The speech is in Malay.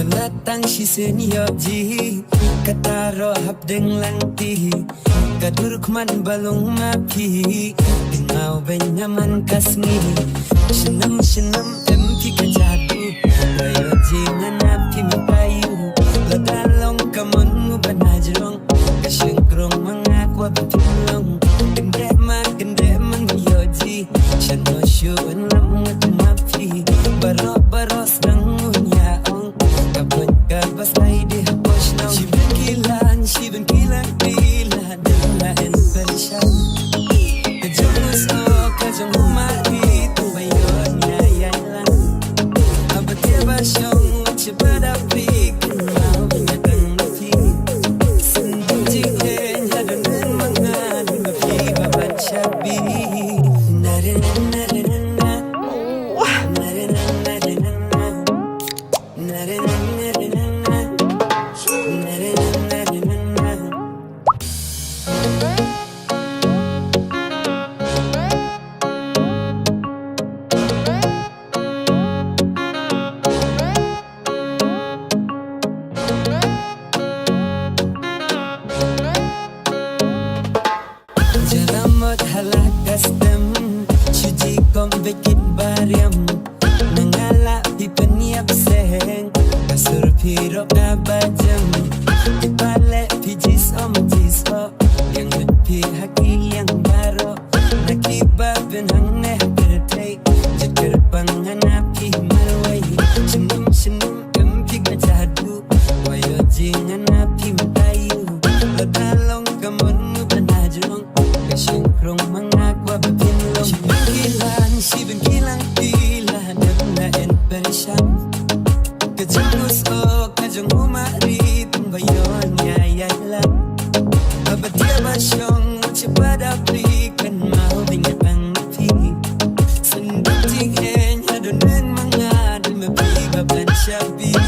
Latang shisen yoji Kataro hap deng langti Kaduruk man balong mapi Dingaw benyaman kasngi Shenam emki kajatu Rayoji nganapi mapayu Ladalong kamon mo banajrong Kasyengkrong mga kwa batulong Gende man yoji Shano syuan lam ngatumapi Baro-baros ng unyaong Kapag kabas ay di hapos nang Shiban kilan Dala en perisyan Kajungus o kajung humari Tumbayon ngayon lang Abati ba siyang Wachibadapi Kinaw binatang napi Sundong jikin Hadunan mga Lumapi Baban syabi Jalamot halakas dem Syuji kom bekit bariam Nangala pipeniap seheng Kasur pirok abajam Ipale pijis om jiso Yang lepi haki yang baro Nakiba benang neh kertai Jekir panganapi marwai Senum empi gajadu Wayo jinganapi matayu Ladalong kamun banajrong Kasyengkrong mga kwa bapinlong Shiban kilang pila Dagna en perisyan Kajungus o kajung humari Tumbayon ngayay lang Abatia basyong Wachibadapi Kan mau bingat ang napi Sundong tinghen Hadunan mga Dumapi baban syabi